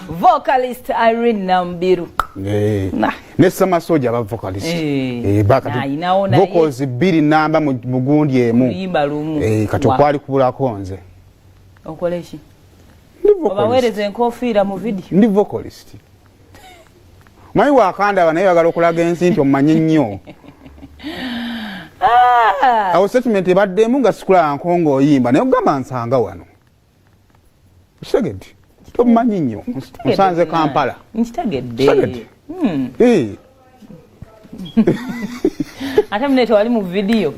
vocalist Irene Nambiru ne sama soja ba vocalist bakati vocals biri namba mu gundi emu katokwali kubula konze okoleshi obawereze enkofiira mu video ndi vocalist mai wakanda banayo agalo kulaga ensinti omanye nnyo awo statement badde munga sikula nkongo oyimba nayo gamba nsanga wano segedi tomanyi nnyo musanze Kampala nkitegedde ate mneto wali mu video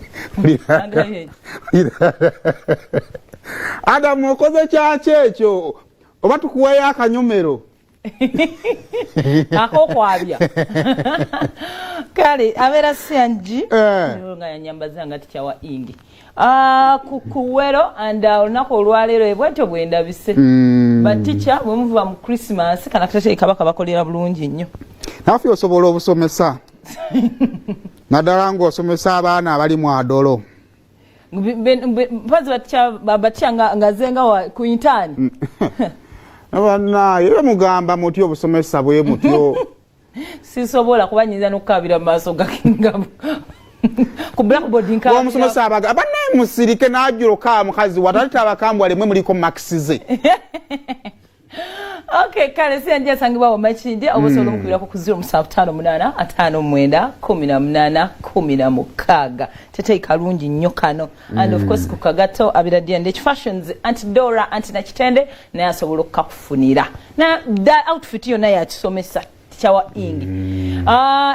Adamu okoze kyakyo oba tukuweyo akanyomero akokwabya kale abera syanji nga yanyambaza nga tikyawa ingi kukuwero and olunaku olwaleero ebwetyo bwendabise baticha bwe muva mu Christmas kana kate kabaka bakolera bulungi nnyo nafe osobola obusomesa naddala ng'osomesa abaana abali mu adolo mpazi baticha nga zenga ku intani abana ye mugamba muti obusomesa bwe mutyo sisobola kubanyiriza n'okukabira mu maaso gakinga ku blackboard nka omusomesa abaga abanaye musirike n'ajuloka mukazi watalita abakambwale mwe muliko maxize Okay, kale siyanje sangibwa wa machindi obusobola okubira ku 0758 59 18 16 tete kalungi nnyo kano and of course kukagato abiradia ndech fashions antidora antinachitende naye asobola okukakufunira na that outfit yo naye akisomesa chawa ingi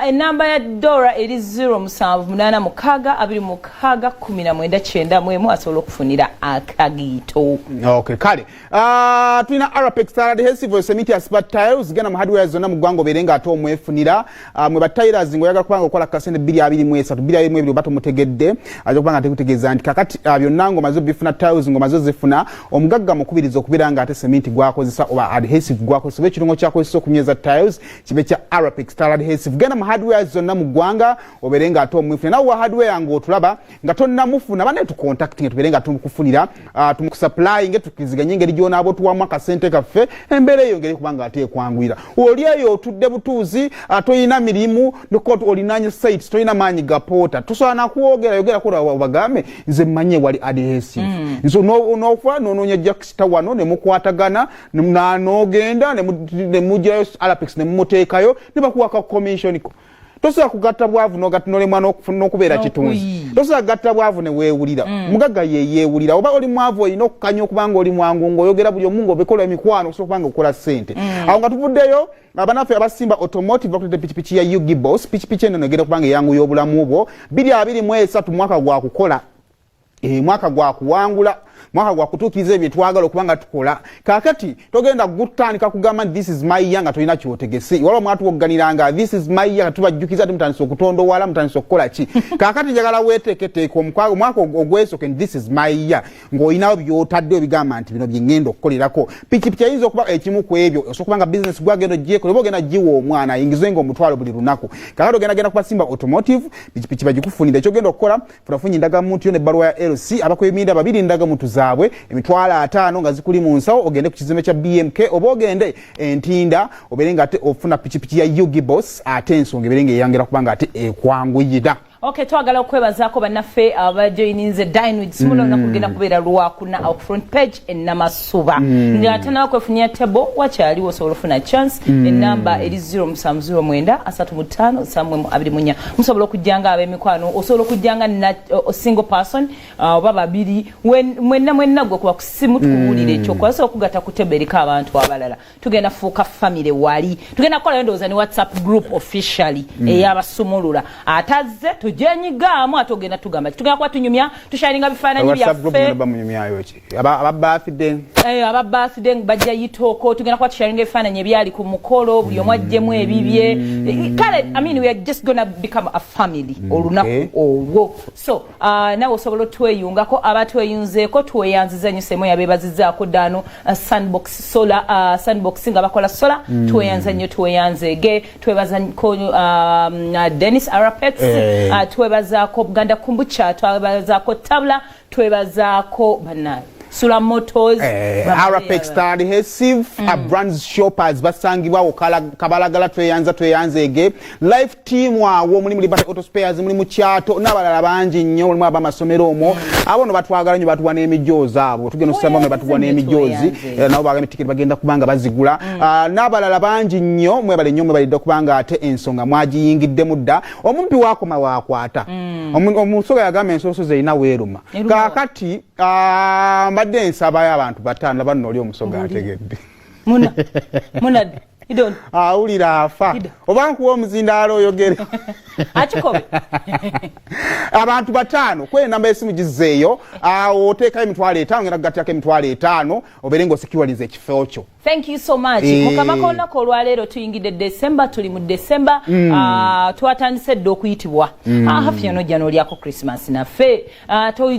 enamba ya Dora eri 0786 asobola okufunira akagito. Okay, kale tulina Arapex Salad Hesivo Semiti Aspat Tiles gana mu hardware zona mu gwango berenga ato omwefunira mwe batailers ngo yaga kubanga okola kasende 223 222 bato mutegedde aje kubanga atekutegeza nti kakati byonnango mazo bifuna tiles ngo mazo zifuna omugagga mukubirizo kubiranga ate sementi gwakozesa oba adhesive gwakozesa ekirungo kyakozesa okunyeza tiles kibecha Arapex Salad Hesivo gana mu hardware zona mu gwanga oberenga ato omwefunira nawo hardware ngo tulaba nga tonna mufuna bane tu contacting tuberenga tumukufunira tumukusupply nge tukiziganye ngeri jona abo tuwamu akasente kaffe embere yo ngeri kubanga ate kwangwira oli eyo tudde butuzi atoyina mirimu nokoti olinanye site toyina manyi gapota tusana kuogera yogera ko bagame nze manye wali adhesive nzo no kwa nonya jacksta wano ne mukwatagana na nogenda ne mujjayo Arapex ne mutekayo ne bakuwa ka commission ko tosa kugatta bwavu no gatunole mwana okubeera kitunzi tosa gatta bwavu ne weewulira mugaga yeewulira oba oli mwavu ino okukanya okubanga oli mwangu ngoyogera buli omungu obekola emikwano okubanga okola sente awo nga tuvuddeyo abanafe abasimba automotive bakulete pichipichi ya Yugi Boss pichipichi eno negera kubanga yangu y'obulamu obwo 2023 mwaka gwa kukola mwaka gwa kuwangula mwaka gwa kutukiza ebyo twagala okubanga tukola kakati togenda gutandika kugamba this is my year nga tolina kyotegesi wala mwatu oganiranga this is my year tubajjukiza mutandisa okutondo wala mutandisa okukola ki kakati njagala weteketeeka omukwago mwaka ogwesoke this is my year ng'olinawo byotadde obigamba nti bino byengenda okukolerako pichipichi ayinza okuba ekimu ku ebyo osokubanga business gwagenda gyeko ogenda giwa omwana ayingizenga omutwalo buli lunaku kakati ogenda kubasimba automotive pichipichi bagikufunira ekyogenda okukola funafunyi ndagamuntu yo ne balwa ya LC abakwebinda babiri ndagamuntu zaabwe emitwala 5 nga zikuli mu nsawo ogende ku kizime kya BMK oba ogende entinda oberenga ate ofuna pichipichi ya Yugi Boss ate ensonga eberenga eyangira kubanga ate ekwanguyira. Okay, twagala okwebazaako bannaffe abajoininze Dine with Smulo na kugenda kubeera Lwakuna out front page enamasuba nga tana kwefunya table wakyaliwo osobola ofuna chance enamba eri 070935 musobola okujjanga ab'emikwano osobola okujjanga na single person oba babiri mwenna gwe kuba ku simu tukuwulire ekyokola okugata ku table eriko abantu abalala tugenda fuuka family wali tugenda kukola endowooza ne WhatsApp group officially ey'abasumulula atazze jenyigamu atogenda tugamba tugenda kwa tunyumya tusharinga bifananyi byaffe aba birthday bajja yitoko tugenda kwa tusharinga bifananyi ebyali ku mukolo buli omwajjemu ebibye kale I mean we are just gonna become a family olunaku olwo so nawe osobola tweyungako abatweyunzeeko tweyanziza nnyo semo yabebazizaako dano Sandbox solar Sandbox nga bakola solar tweyanza nnyo tweyanzege twebaza ko Dennis Arapex twebazaako Buganda Kumbucha twebazaako Tabla twebazaako banaye Sula Motors, Arapex Star Adhesive, Brands Shoppers basangibwa kabalagala tweyanze ege. Life Team wawo mulimu libata auto spares mulimu kyato n'abalala bangi nnyo mulimu abamasomero omwo abono batwagala nnyo batuwa n'emijoozi abo tugenda okusamba ne batuwa n'emijoozi nabo bagamba tiketi bagenda kubanga bazigula n'abalala bangi nnyo mwebale nnyo mwebale kubanga ate ensonga mwagiyingidde mudda omumpi wakoma wakwata omusoga yagamba ensonso zeyina weeruma kaakati mbadde nsaba y'abantu bataano banno oli omusoga ategedde muna idon awulira afa oba nkuwa omuzindaalo oyogere akikobe abantu bataano kwe namba y'essimu gizeeyo oteekayo emitwalo 5 ngenda kugattako emitwalo 5 obeere ng'osekiwaliza ekifo kyo. Thank you so much. Mukama kolunaku olwaleero tuyingidde December, tuli mu December, twatandise dde okuyitibwa. Hafi yono jano lyako Christmas naffe.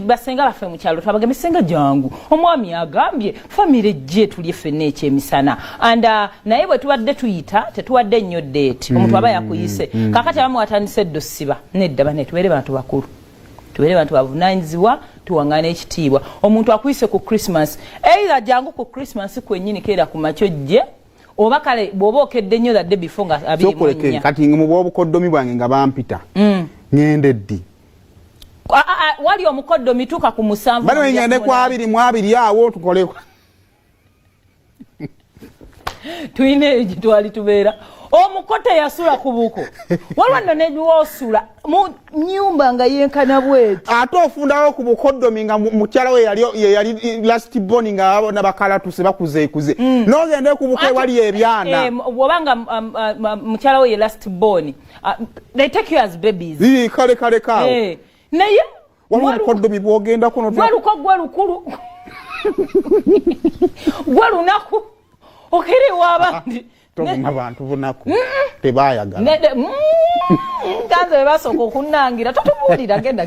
Basenga baffe mu kyalo twabagambye senga jangu. Omwami agambye family gye tuli ffenna ekyemisana. And naye bwe tubadde tuyita tetuwadde nnyo date. Omuntu aba yakuyise. Kakati abamu watandise dde osiba. Nedda bane tubeere bantu bakulu. Tubeere bantu bavunaanyizibwa tuwangana ekitiibwa. Omuntu akuyise ku Christmas either jangu ku Christmas kwennyini keera ku makyo gye oba kale bw'oba okedde nnyo that day before nga abiri mu nnya kati mu bw'obukoddomi bwange nga bampita ngende ddi wali omukoddomi tuuka ku 7 bano ngende ku 2 awo tukoleko tuyina eyo gye twali tubeera omukote yasula ku buko waliwo nno nebiwoosula mu nnyumba nga yenkana bweti ate ofundawo ku bukoddomi nga mukyala we yali last born nga abona bakalatuse bakuzeekuze n'ogende ku buko wali ebyana bw'obanga mukyala we ye last born they take you as babies kale kaawo naye waliwo obukoddomi bw'ogendako gweluko gwe lukulu gwe lunaku okerewa abandi toguma bantu bunaku tebayagala kanze bebasooka okunnangira totubuulira genda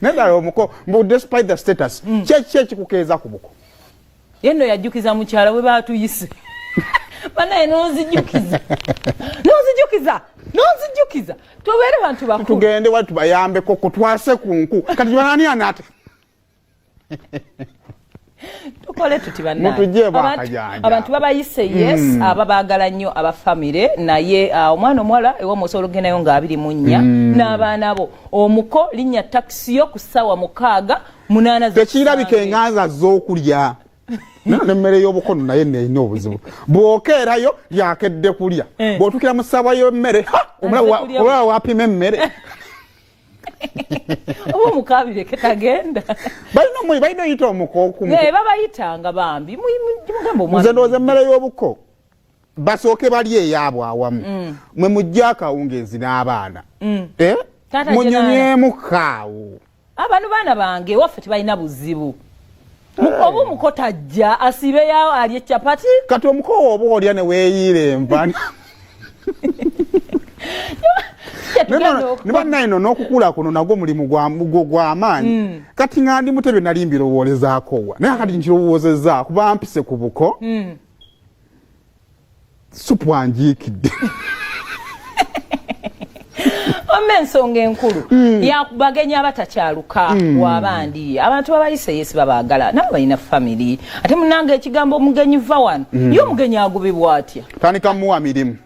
nedala omuko despite the status ki ekikukeeza ku buko yenno yajjukiza mukyala we batuyise banaye nonzijukiza tubeere bantu bakulu tugende wali tubayambeko kutwase ku nku kati banani anaate tukole tuti abantu babayise yes ababaagala nnyo abafamire naye omwana omuwala ewomusobola ogendayo nga 24 n'abaana bo omuko linnya takisi yo ku ssaawa 6 tekirabika enganza z'okulya nemmere y'obukono naye neyina obuzibu bw'okeerayo yakedde kulya bw'otukira mu ssaawa y'emmere omulaba wapima emmere oba omukabire ketagenda balina oyita omuko babayitanga bambi nze ndowooza emmere y'obuko basooke bali eyaabwe awamu mwe mujja akawungeezi n'abaana munyumyemu kaawo abano baana bange waffe tebalina buzibu oba omuko tajja asibeyawo alye capati kati omuko oba olya ne weeyiira enva nibannaino n'okukula kuno nagwo mulimu gw'amaanyi kati nga ndi mutebe nali mbirowoolezaako wa naye kati nkirowoozezza kuba mpise ku buko supu anjiikidde omma ensonga enkulu yakubagenyi abatakyaluka wabandi abantu babayise yesi babaagala nabo balina family ate munange ekigambo omugenyi va wano ye omugenyi agubibwa atya tandika muwa mirimu